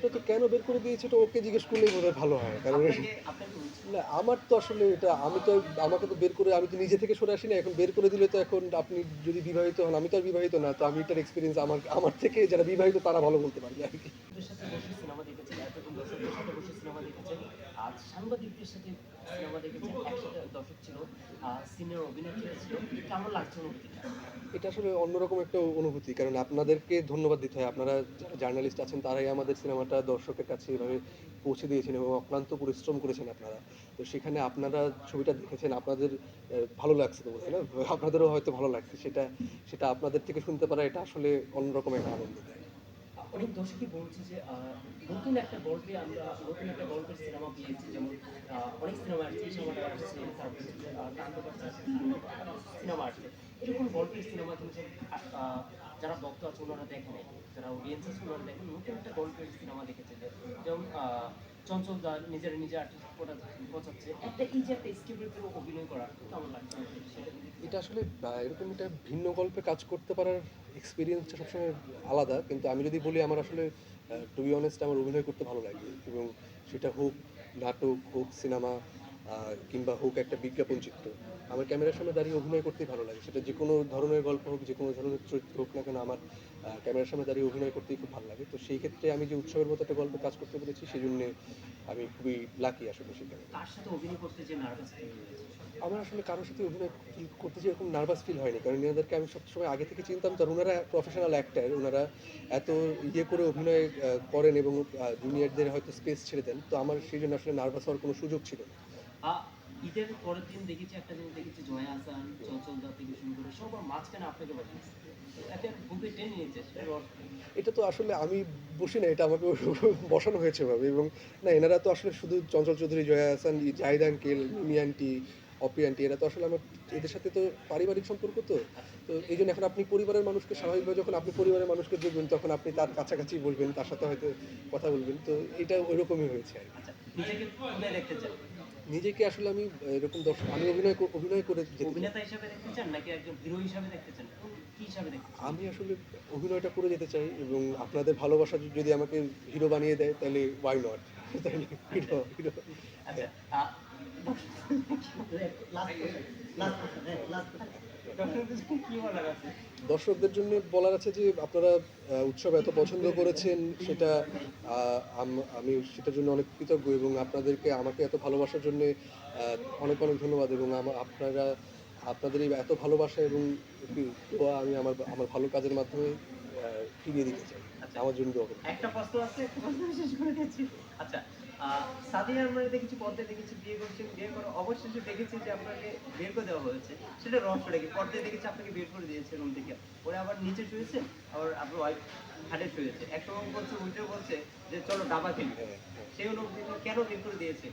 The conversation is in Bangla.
ওটা তো কেন বের করে দিয়েছে এটা ওকে জিজ্ঞেস করলেই বোধহয় ভালো হয়। কারণ আপনাকে বলছি। না আমার তো আসলে এটা আমি তো আমাকে তো বের করে আমি তো নিজে থেকে সরে আসি না। এখন বের করে দিলে তো এখন আপনি যদি বিবাহিত হন, আমি তো আর বিবাহিত না। তো আমি এটার এক্সপেরিয়েন্স আমার আমার থেকে যারা বিবাহিত তারা ভালো বলতে পারবে আরকি। বন্ধুদের সাথে বসে সিনেমা দেখেছেন, এতজন দর্শকদের সাথে বসে সিনেমা দেখেছেন। আজ সাংবাদিকদের সাথে সিনেমা দেখেছেন। একসাথে দর্শক ছিল, সিনিয়র অভিনেত্রীরা ছিল। কেমন লাগছে অনুভূতিটা? এটা আসলে অন্যরকম একটা অনুভূতি। কারণ আপনাদেরকে ধন্যবাদ দিতে হয়। আপনারা যারা জার্নালিস্ট আছেন তারাই আমাদের সিনেমাটা দর্শকের কাছে এভাবে পৌঁছে দিয়েছেন এবং অক্লান্ত পরিশ্রম করেছেন আপনারা। তো সেখানে আপনারা ছবিটা দেখেছেন, আপনাদের ভালো লাগছে তো বলতে না? আপনাদেরও হয়তো ভালো লাগছে। সেটা সেটা আপনাদের থেকে শুনতে পারা এটা আসলে অন্যরকম একটা আনন্দ দেয়। অনেক দর্শকই বলছে যে নতুন একটা গল্পে আমরা নতুন একটা গল্পের সিনেমা পেয়েছি। যেমন অনেক সিনেমা আসছে, ইসামাটা আসছে, তারপর হচ্ছে যে তাণ্ডব আসছে, সিনেমা আসছে। এরকম গল্পের সিনেমা কিন্তু যারা ভক্ত আছে ওনারা দেখেন নাই। যারা অডিয়েন্স আছে ওনারা দেখেন নতুন একটা গল্পের সিনেমা দেখেছে যে যেমন চঞ্চল দা নিজে আর্টিস্ট পচাচ্ছে। এই যে একটা স্ক্রিপ্টের অভিনয় করা কেমন লাগছে সেটা যদি এটা আসলে এরকম একটা ভিন্ন গল্পে কাজ করতে পারার এক্সপেরিয়েন্সটা সবসময় আলাদা। কিন্তু আমি যদি বলি আমার আসলে টু বি অনেস্ট আমার অভিনয় করতে ভালো লাগে এবং সেটা হোক নাটক, হোক সিনেমা কিংবা হোক একটা বিজ্ঞাপন চিত্র। আমার ক্যামেরার সামনে দাঁড়িয়ে অভিনয় করতেই ভালো লাগে। সেটা যেকোনো ধরনের গল্প হোক, যেকোনো ধরনের চরিত্র হোক না কেন আমার ক্যামেরার সামনে দাঁড়িয়ে অভিনয় করতেই খুব ভালো লাগে। তো সেই ক্ষেত্রে আমি যে উৎসবের মতো একটা গল্পে কাজ করতে পেরেছি সেজন্যে আমি খুবই লাকি আসলে সেখানে। কার সাথে অভিনয় করতে যে নার্ভাস ফিল হয়েছে? আমার আসলে কারো সাথে অভিনয় করতে যেয়ে এরকম নার্ভাস ফিল হয়নি। কারণ এনাদেরকে আমি সবসময় আগে থেকে চিনতাম তো আর উনারা প্রফেশনাল অ্যাক্টর। উনারা এত ইয়ে করে অভিনয় করেন এবং জুনিয়রদের হয়তো স্পেস ছেড়ে দেন। তো আমার সেজন্য আসলে নার্ভাস হওয়ার কোনো সুযোগ ছিল না। আ ঈদের পরের দিন দেখেছি একটা জিনিস দেখেছি জয়া আহসান, চঞ্চল দা থেকে শুরু করে সবার মাঝখানে আপনাকে বসাইছে। তো এতে বুকে টেনে নিয়েছে সেটার অর্থ কি? এটা তো আসলে আমি বসি না, এটা আমাকে বসানো হয়েছে এভাবে এবং না এনারা তো আসলে শুধু চঞ্চল চৌধুরী, জয়া আহসান, জাহিদ আঙ্কেল, মিমি আন্টি, অপি আন্টি এরা তো আসলে আমার এদের সাথে তো পারিবারিক সম্পর্ক তো। আচ্ছা, তো এইজন্য এখন আপনি পরিবারের মানুষকে স্বাভাবিকভাবে যখন আপনি পরিবারের মানুষকে দেখবেন তখন আপনি তার কাছাকাছি বলবেন, তার সাথে হয়তো কথা বলবেন। তো এটা ওইরকমই হয়েছে আরকি। আচ্ছা, নিজেকে কোথায় দেখতে চান? নিজেকে আসলে আমি এরকম দর্শক আমি অভিনয় করে যেতে চাই। অভিনেতা হিসেবে দেখতে চান নাকি একজন হিরো হিসেবে দেখতে চান? কি হিসাবে দেখতে চান? আমি আসলে অভিনয়টা করে যেতে চাই এবং আপনাদের ভালোবাসা যদি আমাকে হিরো বানিয়ে দেয় তাহলে why not? তাইলে আচ্ছা, হিরো হিরো আচ্ছা, হ্যাঁ। লাস্ট কোয়েশ্চেন, লাস্ট কোয়েশ্চেন, হ্যাঁ, লাস্ট কোয়েশ্চেন। দর্শকদের জন্য কি বলার আছে? দর্শকদের জন্য বলার আছে যে আপনারা উৎসব এত পছন্দ করেছেন সেটা আ আমি সেটার জন্য অনেক কৃতজ্ঞ এবং আপনাদেরকে আমাকে এত ভালোবাসার জন্যে আ অনেক ধন্যবাদ এবং আপনারা আপনাদের এই এত ভালোবাসা এবং কি দোয়া আমি আমার আমার ভালো কাজের মাধ্যমে আ ফিরিয়ে দিতে চাই। আচ্ছা, আমার জন্য দোয়া করবেন। একটা প্রশ্ন আছে, একটা প্রশ্ন শেষ করে দিচ্ছি। আচ্ছা, আ সাদিয়া আরমানে দেখেছি, পর্দায় দেখেছি বিয়ে করছেন, বিয়ে করে অবশেষে দেখেছি যে আপনাকে বের করে দেওয়া হয়েছে। সেটা রহস্যটা কি? পর্দায় দেখেছি আপনাকে বের করে দিয়েছে রুম থেকে। পরে আবার নিচে শুয়েছে, আবার আপনার ওয়াইফ খাটে শুয়েছে। একসময় বলছে, উল্টে বলছে যে, "চলো দাবা খেলি।" হ্যাঁ, হ্যাঁ। সেই অনুভূতি কেন বের করে দিয়েছে?